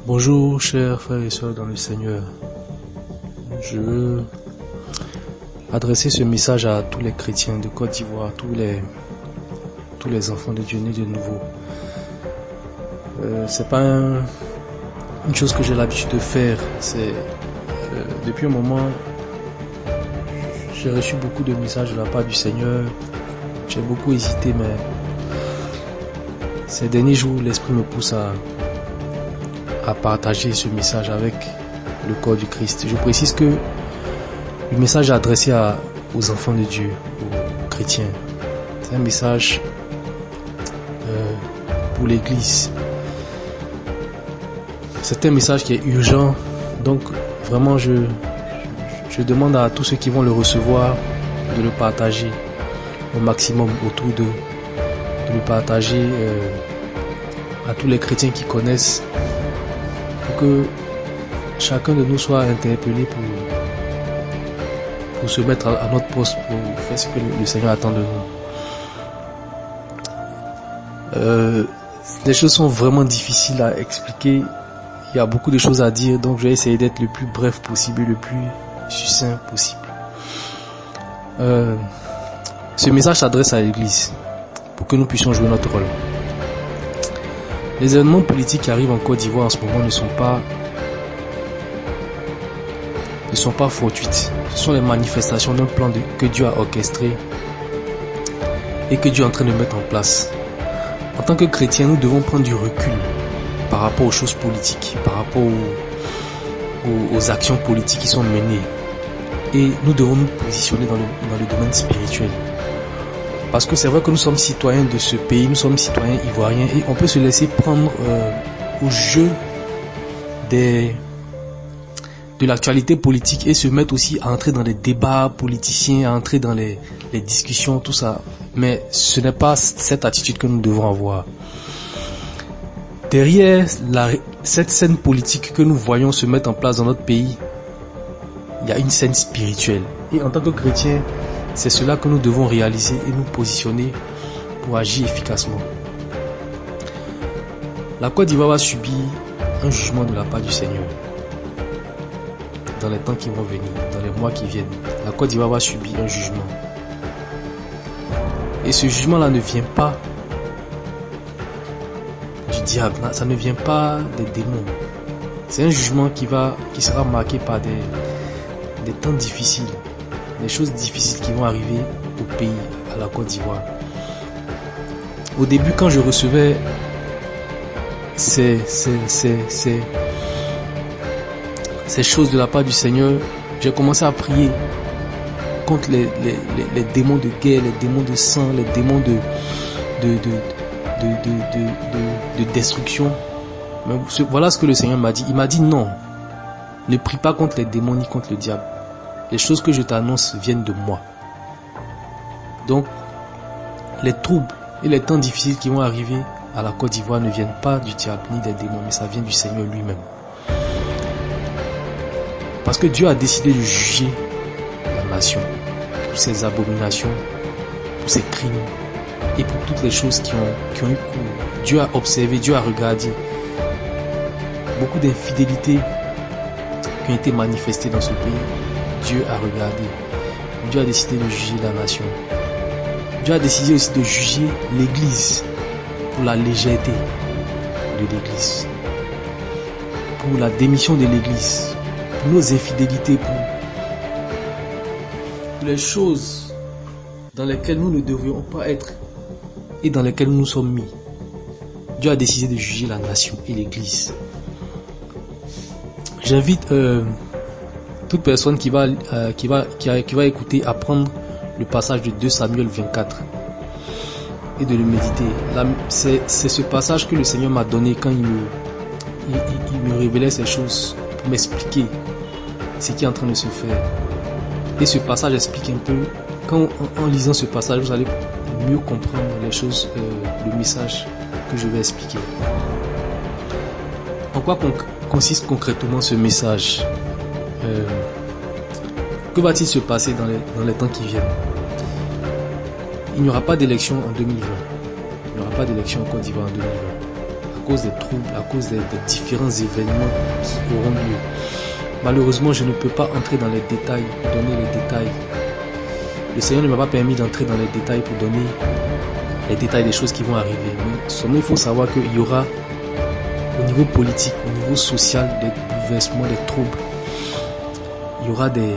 Bonjour chers frères et sœurs dans le Seigneur. Je veux adresser ce message à tous les chrétiens de Côte d'Ivoire, tous les enfants de Dieu nés de nouveau. C'est pas une chose que j'ai l'habitude de faire. C'est depuis un moment, j'ai reçu beaucoup de messages de la part du Seigneur. J'ai beaucoup hésité, mais ces derniers jours, l'Esprit me pousse à partager ce message avec le corps du Christ. Je précise que le message est adressé aux enfants de Dieu, aux chrétiens. C'est un message pour l'Église. C'est un message qui est urgent. Donc vraiment je demande à tous ceux qui vont le recevoir de le partager au maximum autour d'eux, de le partager à tous les chrétiens qui connaissent, pour que chacun de nous soit interpellé pour se mettre à notre poste, pour faire ce que le Seigneur attend de nous. Les choses sont vraiment difficiles à expliquer. Il y a beaucoup de choses à dire, donc je vais essayer d'être le plus bref possible, le plus succinct possible. Ce message s'adresse à l'Église pour que nous puissions jouer notre rôle. Les événements politiques qui arrivent en Côte d'Ivoire en ce moment ne sont pas fortuites. Ce sont les manifestations d'un plan que Dieu a orchestré et que Dieu est en train de mettre en place. En tant que chrétiens, nous devons prendre du recul par rapport aux choses politiques, par rapport aux actions politiques qui sont menées. Et nous devons nous positionner dans le domaine spirituel. Parce que c'est vrai que nous sommes citoyens de ce pays, nous sommes citoyens ivoiriens et on peut se laisser prendre au jeu de l'actualité politique et se mettre aussi à entrer dans les débats politiciens, à entrer dans les discussions, tout ça. Mais ce n'est pas cette attitude que nous devons avoir. Derrière cette scène politique que nous voyons se mettre en place dans notre pays, il y a une scène spirituelle. Et en tant que chrétiens, c'est cela que nous devons réaliser et nous positionner pour agir efficacement. La Côte d'Ivoire va subir un jugement de la part du Seigneur. Dans les temps qui vont venir, dans les mois qui viennent, la Côte d'Ivoire va subir un jugement. Et ce jugement-là ne vient pas du diable, ça ne vient pas des démons. C'est un jugement qui sera marqué par des temps difficiles, des choses difficiles qui vont arriver au pays, à la Côte d'Ivoire. Au début, quand je recevais ces choses de la part du Seigneur, j'ai commencé à prier contre les démons de guerre, les démons de sang, les démons de destruction. Mais voilà ce que le Seigneur m'a dit. Il m'a dit non, ne prie pas contre les démons ni contre le diable. Les choses que je t'annonce viennent de moi. Donc, les troubles et les temps difficiles qui vont arriver à la Côte d'Ivoire ne viennent pas du diable ni des démons, mais ça vient du Seigneur lui-même. Parce que Dieu a décidé de juger la nation pour ses abominations, pour ses crimes et pour toutes les choses qui ont eu cours. Dieu a observé, Dieu a regardé beaucoup d'infidélités qui ont été manifestées dans ce pays. Dieu a regardé. Dieu a décidé de juger la nation. Dieu a décidé aussi de juger l'Église pour la légèreté de l'Église, pour la démission de l'Église, pour nos infidélités, pour les choses dans lesquelles nous ne devrions pas être et dans lesquelles nous nous sommes mis. Dieu a décidé de juger la nation et l'Église. J'invite toute personne qui va écouter à prendre le passage de 2 Samuel 24 et de le méditer. C'est ce passage que le Seigneur m'a donné quand il me révélait ces choses pour m'expliquer ce qui est en train de se faire. Et ce passage explique un peu, en lisant ce passage, vous allez mieux comprendre les choses, le message que je vais expliquer. En quoi consiste concrètement ce message? Que va-t-il se passer dans les temps qui viennent? Il n'y aura pas d'élection en 2020. Il n'y aura pas d'élection en Côte d'Ivoire en 2020. cause des troubles, à cause des différents événements qui auront lieu. Malheureusement, je ne peux pas entrer dans les détails, donner les détails. Le Seigneur ne m'a pas permis d'entrer dans les détails pour donner les détails des choses qui vont arriver. Mais seulement il faut savoir qu'il y aura au niveau politique, au niveau social, des bouleversements, des troubles. Il y aura des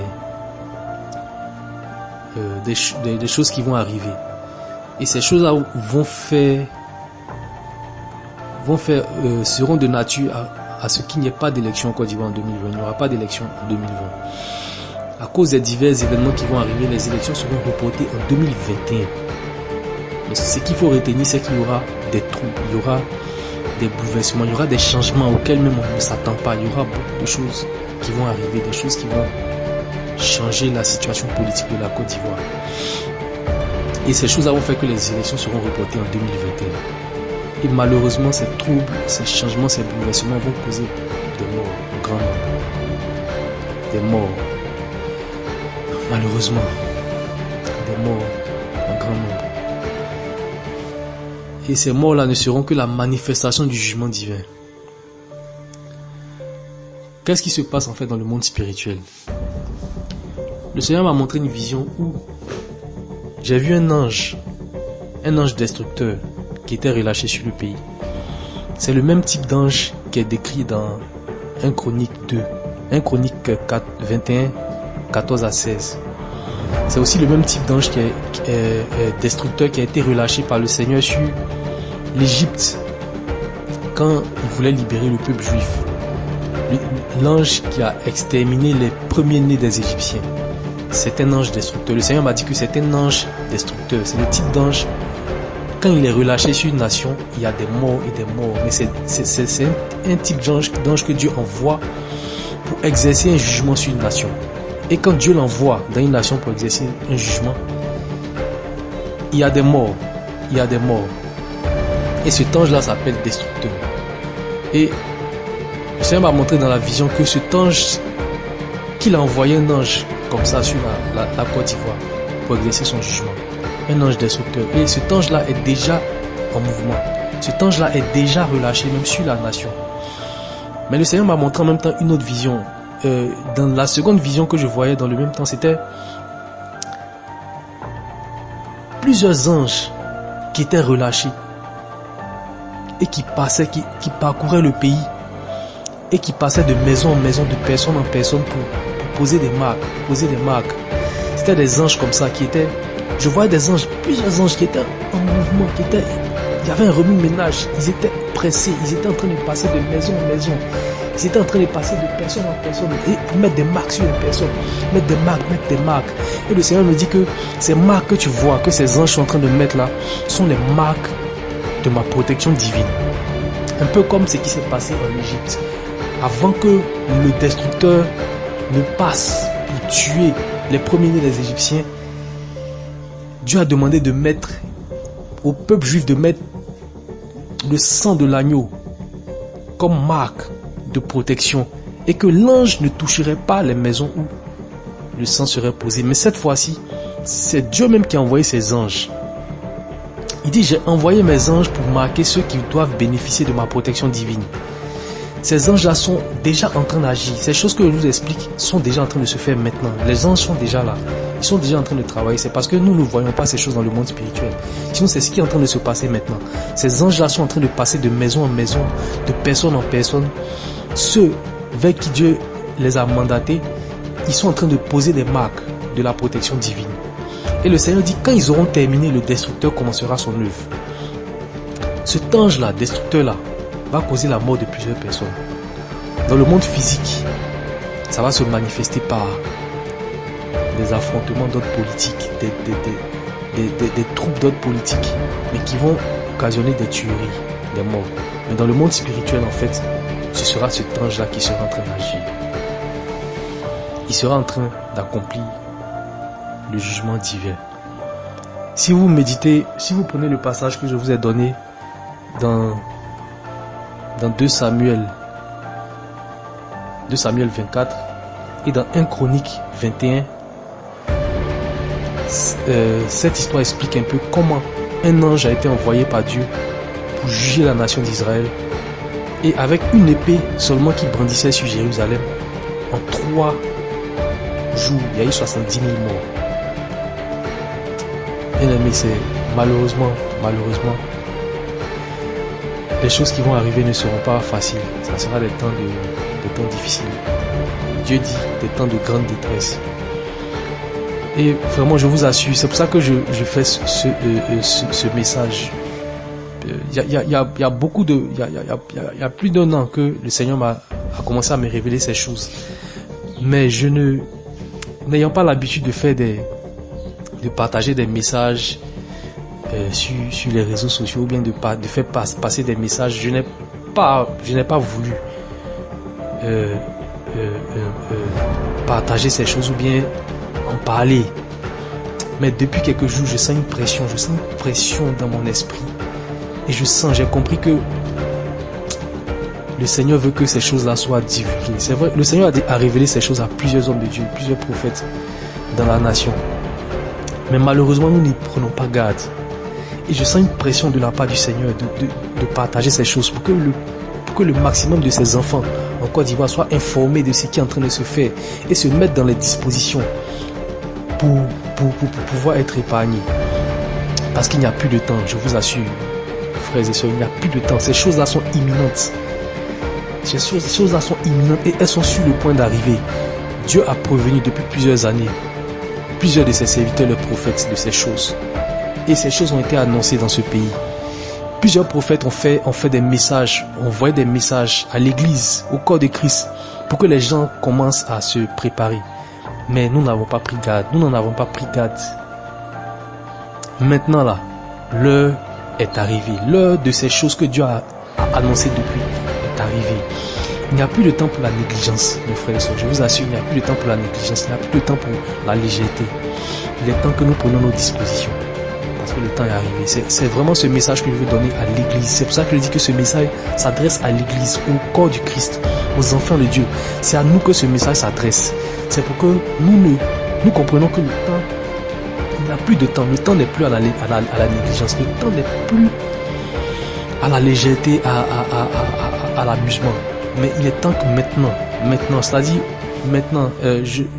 choses qui vont arriver. Et ces choses-là seront de nature à ce qu'il n'y ait pas d'élection en Côte d'Ivoire en 2020. Il n'y aura pas d'élection en 2020. À cause des divers événements qui vont arriver, les élections seront reportées en 2021. Mais ce qu'il faut retenir, c'est qu'il y aura des troubles, il y aura des bouleversements, il y aura des changements auxquels même on ne s'attend pas. Il y aura beaucoup de choses qui vont arriver, des choses qui vont changer la situation politique de la Côte d'Ivoire. Et ces choses-là vont faire que les élections seront reportées en 2021. Et malheureusement, ces troubles, ces changements, ces bouleversements vont causer des morts, un grand nombre. Des morts. Malheureusement, des morts, un grand nombre. Et ces morts-là ne seront que la manifestation du jugement divin. Qu'est-ce qui se passe en fait dans le monde spirituel? Le Seigneur m'a montré une vision où j'ai vu un ange destructeur qui était relâché sur le pays. C'est le même type d'ange qui est décrit dans 1 Chronique 2, 1 Chronique 4, 21, 14 à 16. C'est aussi le même type d'ange qui est destructeur qui a été relâché par le Seigneur sur l'Égypte quand il voulait libérer le peuple juif. L'ange qui a exterminé les premiers-nés des Égyptiens. C'est un ange destructeur. Le Seigneur m'a dit que c'est un ange destructeur. C'est le type d'ange, quand il est relâché sur une nation, il y a des morts et des morts. Mais c'est un type d'ange que Dieu envoie pour exercer un jugement sur une nation. Et quand Dieu l'envoie dans une nation pour exercer un jugement, il y a des morts. Il y a des morts. Et cet ange-là s'appelle destructeur. Et le Seigneur m'a montré dans la vision que cet ange, qu'il a envoyé un ange comme ça sur la Côte d'Ivoire pour exercer son jugement. Un ange destructeur. Et cet ange-là est déjà en mouvement. Cet ange-là est déjà relâché même sur la nation. Mais le Seigneur m'a montré en même temps une autre vision. Dans la seconde vision que je voyais dans le même temps, c'était plusieurs anges qui étaient relâchés et qui passaient, qui parcouraient le pays et qui passaient de maison en maison, de personne en personne pour poser des marques. C'était des anges comme ça qui étaient, je voyais des anges, plusieurs anges qui étaient en mouvement, il y avait un remue-ménage, ils étaient pressés, ils étaient en train de passer de maison en maison, ils étaient en train de passer de personne en personne et pour mettre des marques sur les personnes, mettre des marques. Et le Seigneur me dit que ces marques que tu vois, que ces anges sont en train de mettre là, sont les marques de ma protection divine. Un peu comme ce qui s'est passé en Égypte. Avant que le destructeur ne passe pour tuer les premiers-nés des Égyptiens, Dieu a demandé de mettre au peuple juif de mettre le sang de l'agneau comme marque de protection et que l'ange ne toucherait pas les maisons où le sang serait posé. Mais cette fois-ci, c'est Dieu même qui a envoyé ses anges. Il dit, j'ai envoyé mes anges pour marquer ceux qui doivent bénéficier de ma protection divine. Ces anges-là sont déjà en train d'agir. Ces choses que je vous explique sont déjà en train de se faire maintenant. Les anges sont déjà là. Ils sont déjà en train de travailler. C'est parce que nous ne voyons pas ces choses dans le monde spirituel. Sinon, c'est ce qui est en train de se passer maintenant. Ces anges-là sont en train de passer de maison en maison, de personne en personne. Ceux vers qui Dieu les a mandatés, ils sont en train de poser des marques de la protection divine. Et le Seigneur dit, quand ils auront terminé, le destructeur commencera son œuvre. Cet ange-là, destructeur-là, va causer la mort de plusieurs personnes. Dans le monde physique, ça va se manifester par des affrontements d'ordre politique, des troupes d'ordre politique, mais qui vont occasionner des tueries, des morts. Mais dans le monde spirituel, en fait, ce sera cet ange-là qui sera en train d'agir. Il sera en train d'accomplir le jugement divin. Si vous méditez, si vous prenez le passage que je vous ai donné dans 2 Samuel 24 et dans 1 Chronique 21, cette histoire explique un peu comment un ange a été envoyé par Dieu pour juger la nation d'Israël Et avec une épée seulement qui brandissait sur Jérusalem, en 3 jours, il y a eu 70 000 morts. Bien aimé, c'est malheureusement, les choses qui vont arriver ne seront pas faciles. Ça sera des temps difficiles. Dieu dit des temps de grande détresse. Et vraiment, je vous assure, c'est pour ça que je fais ce message. Il y a beaucoup de, il y a plus d'1 an que le Seigneur a commencé à me révéler ces choses. Mais n'ayant pas l'habitude de faire de partager des messages sur les réseaux sociaux ou bien de faire passer des messages, je n'ai pas voulu partager ces choses ou bien en parler. Mais depuis quelques jours, je sens une pression dans mon esprit. Et j'ai compris que le Seigneur veut que ces choses-là soient divulguées. C'est vrai, le Seigneur a révélé ces choses à plusieurs hommes de Dieu, plusieurs prophètes dans la nation. Mais malheureusement, nous n'y prenons pas garde. Et je sens une pression de la part du Seigneur de partager ces choses pour que le maximum de ses enfants en Côte d'Ivoire soient informés de ce qui est en train de se faire et se mettre dans les dispositions pour pouvoir être épargnés. Parce qu'il n'y a plus de temps, je vous assure, frères et sœurs, il n'y a plus de temps. Ces choses-là sont imminentes. Ces choses-là sont imminentes et elles sont sur le point d'arriver. Dieu a prévenu depuis plusieurs années plusieurs de ses serviteurs, les prophètes, de ces choses. Et ces choses ont été annoncées dans ce pays. Plusieurs prophètes ont fait des messages, ont envoyé des messages à l'église, au corps de Christ, pour que les gens commencent à se préparer. Mais nous n'avons pas pris garde. Nous n'en avons pas pris garde. Maintenant là, l'heure est arrivée. L'heure de ces choses que Dieu a annoncées depuis est arrivée. Il n'y a plus de temps pour la négligence, mes frères et sœurs. Je vous assure, il n'y a plus de temps pour la négligence. Il n'y a plus de temps pour la légèreté. Il est temps que nous prenions nos dispositions. Parce que le temps est arrivé. C'est vraiment ce message que je veux donner à l'église. C'est pour ça que je dis que ce message s'adresse à l'église, au corps du Christ, aux enfants de Dieu. C'est à nous que ce message s'adresse. C'est pour que nous comprenons que le temps, il n'y a plus de temps. Le temps n'est plus à la négligence. Le temps n'est plus à la légèreté, à l'amusement. Mais il est temps que maintenant, c'est-à-dire maintenant,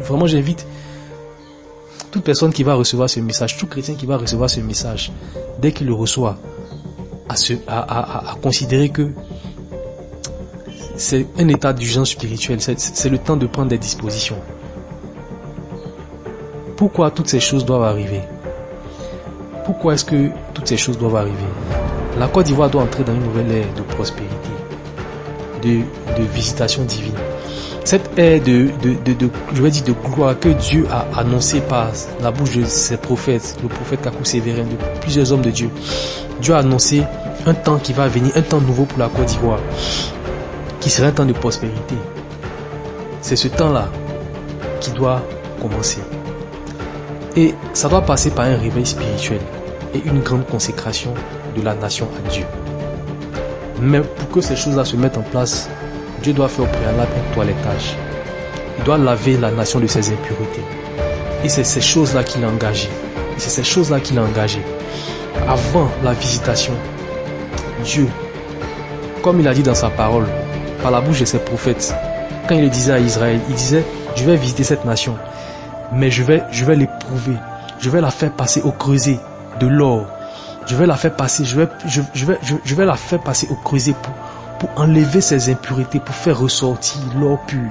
vraiment j'invite toute personne qui va recevoir ce message, tout chrétien qui va recevoir ce message, dès qu'il le reçoit, à considérer que c'est un état d'urgence spirituelle, c'est le temps de prendre des dispositions. Pourquoi toutes ces choses doivent arriver? Pourquoi est-ce que toutes ces choses doivent arriver? La Côte d'Ivoire doit entrer dans une nouvelle ère de prospérité, de visitation divine. Cette ère de gloire que Dieu a annoncée par la bouche de ses prophètes, le prophète Kakou Sévérin, de plusieurs hommes de Dieu. Dieu a annoncé un temps qui va venir, un temps nouveau pour la Côte d'Ivoire, qui sera un temps de prospérité. C'est ce temps-là qui doit commencer. Et ça doit passer par un réveil spirituel et une grande consécration de la nation à Dieu. Mais pour que ces choses-là se mettent en place, Dieu doit faire au préalable un toilettage. Il doit laver la nation de ses impuretés. Et c'est ces choses-là qu'il a engagées. Et c'est ces choses-là qu'il a engagées. Avant la visitation, Dieu, comme il a dit dans sa parole, par la bouche de ses prophètes, quand il le disait à Israël, il disait, je vais visiter cette nation, mais je vais l'éprouver. Je vais la faire passer au creuset de l'or. Je vais la faire passer, je vais la faire passer au creuset pour enlever ses impuretés, pour faire ressortir l'or pur.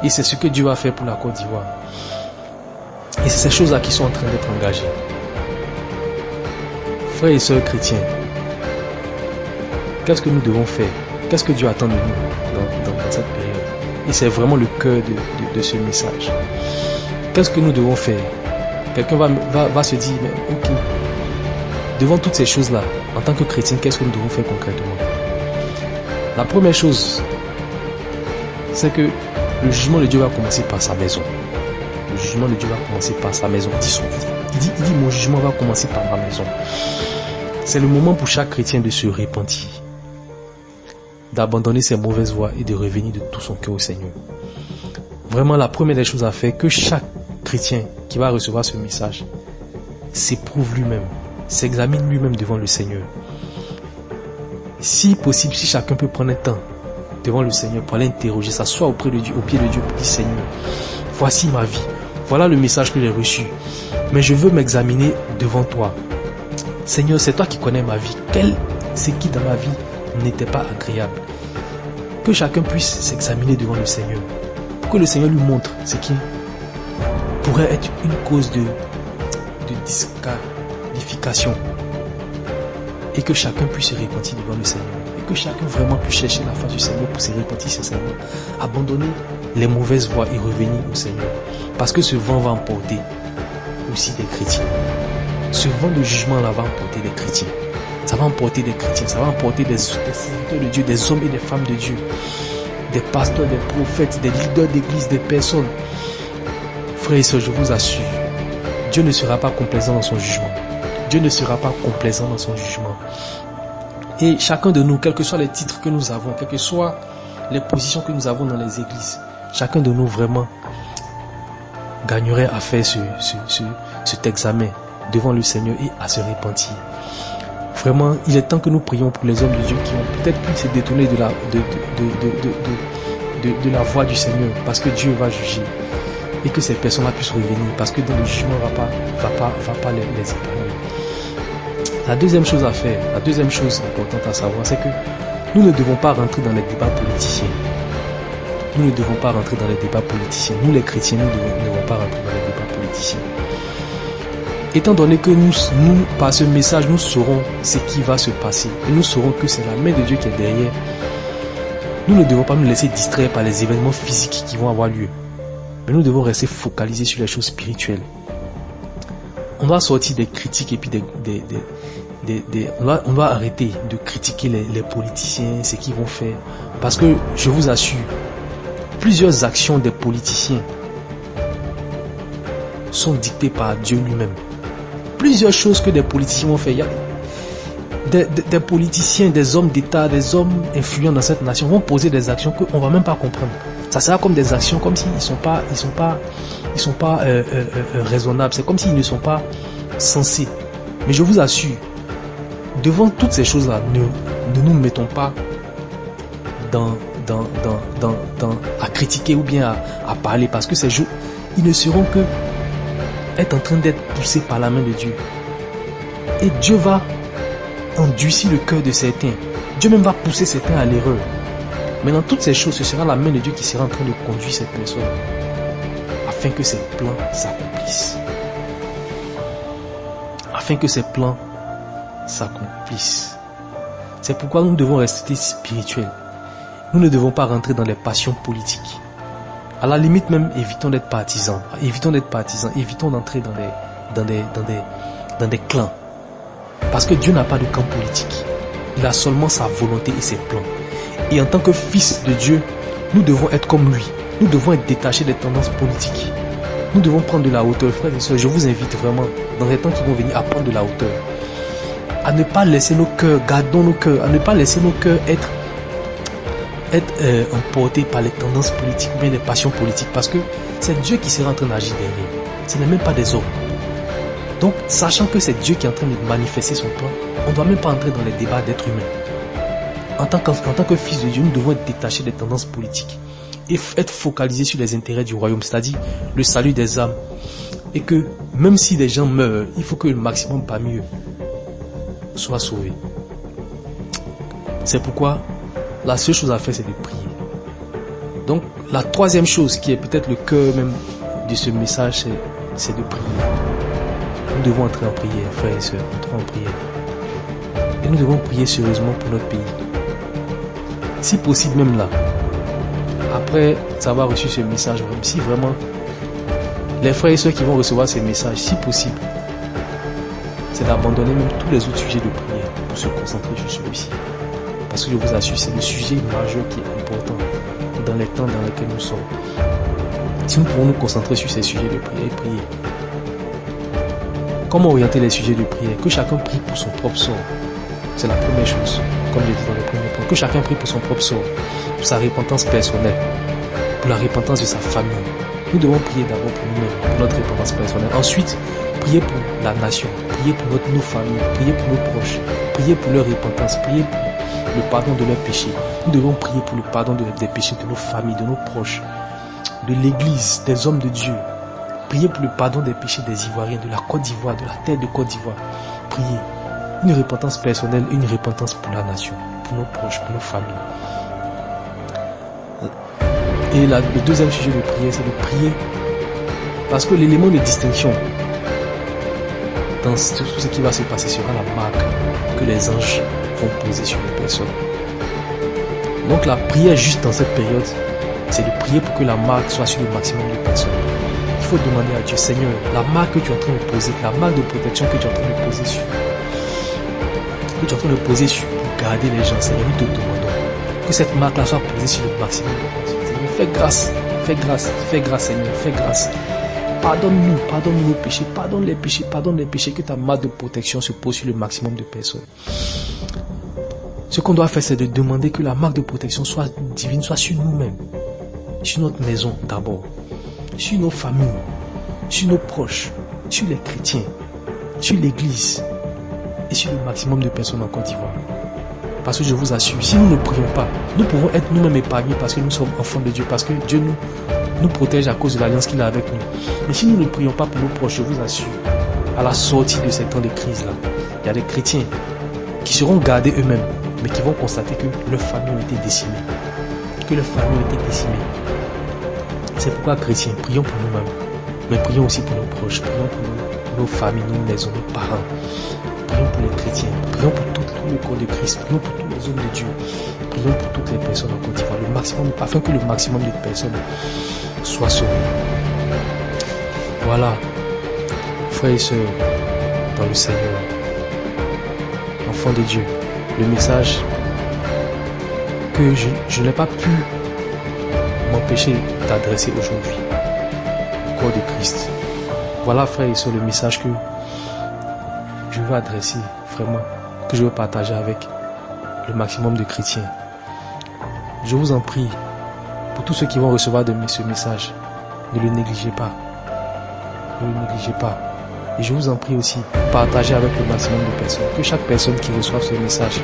Et c'est ce que Dieu va faire pour la Côte d'Ivoire. Et c'est ces choses-là qui sont en train d'être engagées. Frères et sœurs chrétiens, qu'est-ce que nous devons faire? Qu'est-ce que Dieu attend de nous dans cette période? Et c'est vraiment le cœur de ce message. Qu'est-ce que nous devons faire? Quelqu'un va se dire, mais ok, devant toutes ces choses-là, en tant que chrétien, qu'est-ce que nous devons faire concrètement? La première chose, c'est que le jugement de Dieu va commencer par sa maison. Le jugement de Dieu va commencer par sa maison. Il dit, mon jugement va commencer par ma maison. C'est le moment pour chaque chrétien de se repentir, d'abandonner ses mauvaises voies et de revenir de tout son cœur au Seigneur. Vraiment, la première des choses à faire, que chaque chrétien qui va recevoir ce message s'éprouve lui-même, s'examine lui-même devant le Seigneur. Si possible, si chacun peut prendre un temps devant le Seigneur pour aller interroger, s'asseoir auprès de Dieu, au pied de Dieu pour dire Seigneur, voici ma vie, voilà le message que j'ai reçu, mais je veux m'examiner devant toi. Seigneur, c'est toi qui connais ma vie. C'est qui dans ma vie n'était pas agréable. Que chacun puisse s'examiner devant le Seigneur, pour que le Seigneur lui montre ce qui pourrait être une cause de disqualification, et que chacun puisse se repentir devant le Seigneur, et que chacun vraiment puisse chercher la face du Seigneur pour se repentir sincèrement, abandonner les mauvaises voies et revenir au Seigneur, parce que ce vent va emporter aussi des chrétiens. Ce vent de jugement là va emporter des chrétiens. Ça va emporter des chrétiens, ça va emporter des serviteurs de Dieu, des hommes et des femmes de Dieu, des pasteurs, des prophètes, des leaders d'église, des personnes. Frères et sœurs, je vous assure, Dieu ne sera pas complaisant dans son jugement. Dieu ne sera pas complaisant dans son jugement. Et chacun de nous, quels que soient les titres que nous avons, quelles que soient les positions que nous avons dans les églises, chacun de nous vraiment gagnerait à faire cet examen devant le Seigneur et à se repentir. Vraiment, il est temps que nous prions pour les hommes de Dieu qui ont peut-être pu se détourner de la voie du Seigneur, parce que Dieu va juger, et que ces personnes-là puissent revenir, parce que dans le jugement va pas les épargner. La deuxième chose à faire, la deuxième chose importante à savoir, c'est que nous ne devons pas rentrer dans les débats politiciens. Nous ne devons pas rentrer dans les débats politiciens. Nous les chrétiens, nous ne devons pas rentrer dans les débats politiciens. Étant donné que nous, par ce message, nous saurons ce qui va se passer, et nous saurons que c'est la main de Dieu qui est derrière, nous ne devons pas nous laisser distraire par les événements physiques qui vont avoir lieu. Mais nous devons rester focalisés sur les choses spirituelles. On doit sortir des critiques et puis on doit arrêter de critiquer les politiciens, ce qu'ils vont faire. Parce que je vous assure, plusieurs actions des politiciens sont dictées par Dieu lui-même. Plusieurs choses que des politiciens vont faire. Il y a des politiciens, des hommes d'État, des hommes influents dans cette nation vont poser des actions qu'on ne va même pas comprendre. Ça sera comme des actions comme s'ils ne sont pas raisonnables. C'est comme s'ils ne sont pas sensés. Mais je vous assure, devant toutes ces choses-là, ne nous mettons pas à critiquer ou bien à parler, parce que ces jours, ils ne seront que être en train d'être poussés par la main de Dieu. Et Dieu va endurcir le cœur de certains. Dieu même va pousser certains à l'erreur. Mais dans toutes ces choses, ce sera la main de Dieu qui sera en train de conduire cette personne afin que ses plans s'accomplissent. Afin que ses plans s'accomplissent. C'est pourquoi nous devons rester spirituels. Nous ne devons pas rentrer dans les passions politiques. À la limite même, évitons d'être partisans. Évitons d'entrer dans des clans. Parce que Dieu n'a pas de camp politique. Il a seulement sa volonté et ses plans. Et en tant que fils de Dieu, nous devons être comme lui. Nous devons être détachés des tendances politiques. Nous devons prendre de la hauteur, frères et sœurs. Je vous invite vraiment, dans les temps qui vont venir, à prendre de la hauteur. À ne pas laisser nos cœurs, gardons nos cœurs, à ne pas laisser nos cœurs être emportés par les tendances politiques, mais les passions politiques. Parce que c'est Dieu qui sera en train d'agir derrière. Ce n'est même pas des hommes. Donc, sachant que c'est Dieu qui est en train de manifester son plan, on ne doit même pas entrer dans les débats d'êtres humains. En tant que fils de Dieu, nous devons être détachés des tendances politiques et être focalisés sur les intérêts du royaume, c'est-à-dire le salut des âmes. Et que même si des gens meurent, il faut que le maximum parmi eux soit sauvé. C'est pourquoi la seule chose à faire, c'est de prier. Donc, la troisième chose qui est peut-être le cœur même de ce message, c'est de prier. Nous devons entrer en prière, frères et sœurs, entrons en prière. Et nous devons prier sérieusement pour notre pays. Si possible même là, après avoir reçu ce message, si vraiment les frères et sœurs qui vont recevoir ces messages, si possible, c'est d'abandonner même tous les autres sujets de prière pour se concentrer sur celui-ci. Parce que je vous assure, c'est le sujet majeur qui est important dans les temps dans lesquels nous sommes. Si nous pouvons nous concentrer sur ces sujets de prière et prier. Comment orienter les sujets de prière? Que chacun prie pour son propre sort. C'est la première chose, comme je dis dans le premier point. Que chacun prie pour son propre sort, pour sa repentance personnelle, pour la repentance de sa famille. Nous devons prier d'abord pour nous-mêmes, pour notre repentance personnelle. Ensuite, prier pour la nation, prier pour nos familles, prier pour nos proches, prier pour leur repentance, prier le pardon de leurs péchés. Nous devons prier pour le pardon des péchés de nos familles, de nos proches, de l'église, des hommes de Dieu. Priez pour le pardon des péchés des Ivoiriens, de la Côte d'Ivoire, de la terre de Côte d'Ivoire. Priez. Une repentance personnelle, une repentance pour la nation, pour nos proches, pour nos familles. Et le deuxième sujet de prière, c'est de prier parce que l'élément de distinction dans tout ce qui va se passer sera la marque que les anges vont poser sur les personnes. Donc la prière juste dans cette période, c'est de prier pour que la marque soit sur le maximum de personnes. Il faut demander à Dieu, Seigneur, la marque que tu es en train de poser, la marque de protection que tu es en train de poser sur, pour garder les gens, Seigneur, nous te demandons que cette marque-là soit posée sur le maximum de personnes. Seigneur, fais grâce, Seigneur, fais grâce. Pardonne-nous nos péchés, pardonne les péchés, que ta marque de protection se pose sur le maximum de personnes. Ce qu'on doit faire, c'est de demander que la marque de protection soit divine, soit sur nous-mêmes, sur notre maison d'abord, sur nos familles, sur nos proches, sur les chrétiens, sur l'église et sur le maximum de personnes en Côte d'Ivoire. Parce que je vous assure, si nous ne prions pas, nous pouvons être nous-mêmes épargnés parce que nous sommes enfants de Dieu, parce que Dieu nous protège à cause de l'alliance qu'il a avec nous. Mais si nous ne prions pas pour nos proches, je vous assure, à la sortie de ces temps de crise-là, il y a des chrétiens qui seront gardés eux-mêmes, mais qui vont constater que leurs familles ont été décimées. C'est pourquoi, chrétiens, prions pour nous-mêmes, mais prions aussi pour nos proches, prions pour nos familles, nos maisons, nos parents. Prions pour les chrétiens, prions pour tout le corps de Christ, prions pour tous les hommes de Dieu, prions pour toutes les personnes en Côte d'Ivoire, le maximum, afin que le maximum de personnes soient sauvées. Voilà, frères et sœurs, dans le Seigneur, enfants de Dieu, le message que je n'ai pas pu m'empêcher d'adresser aujourd'hui au corps de Christ. Voilà, frères et sœurs, le message que je veux adresser vraiment, que je veux partager avec le maximum de chrétiens. Je vous en prie, pour tous ceux qui vont recevoir de ce message, ne le négligez pas. Et je vous en prie aussi, partagez avec le maximum de personnes. Que chaque personne qui reçoit ce message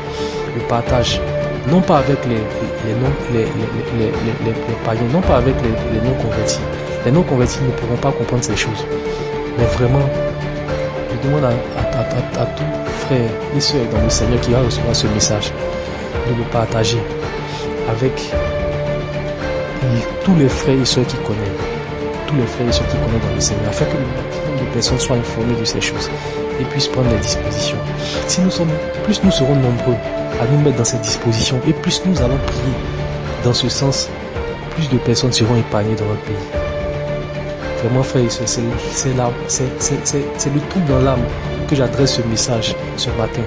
le partage, non pas avec les païens, non pas avec les non-convertis. Les non-convertis ne pourront pas comprendre ces choses. Mais vraiment, je demande à tout frère et soeur dans le Seigneur qui va recevoir ce message de le partager avec tous les frères et soeurs qui connaissent, dans le Seigneur, afin que le maximum de personnes soient informées de ces choses et puissent prendre les dispositions. Plus nous serons nombreux à nous mettre dans ces dispositions et plus nous allons prier dans ce sens, plus de personnes seront épargnées dans notre pays. Vraiment, frères et sœurs, c'est le trouble dans l'âme que j'adresse ce message ce matin.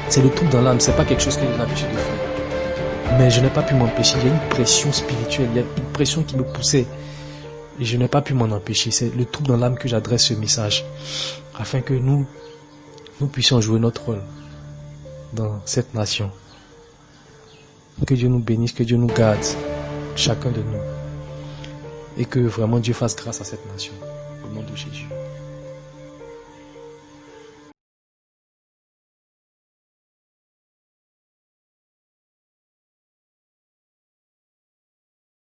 C'est le trouble dans l'âme, c'est pas quelque chose que j'ai l'habitude de faire. Mais je n'ai pas pu m'empêcher, il y a une pression spirituelle, il y a une pression qui me poussait. Et je n'ai pas pu m'en empêcher. C'est le trouble dans l'âme que j'adresse ce message, afin que nous puissions jouer notre rôle dans cette nation. Que Dieu nous bénisse, que Dieu nous garde, chacun de nous. Et que vraiment Dieu fasse grâce à cette nation. Au nom de Jésus.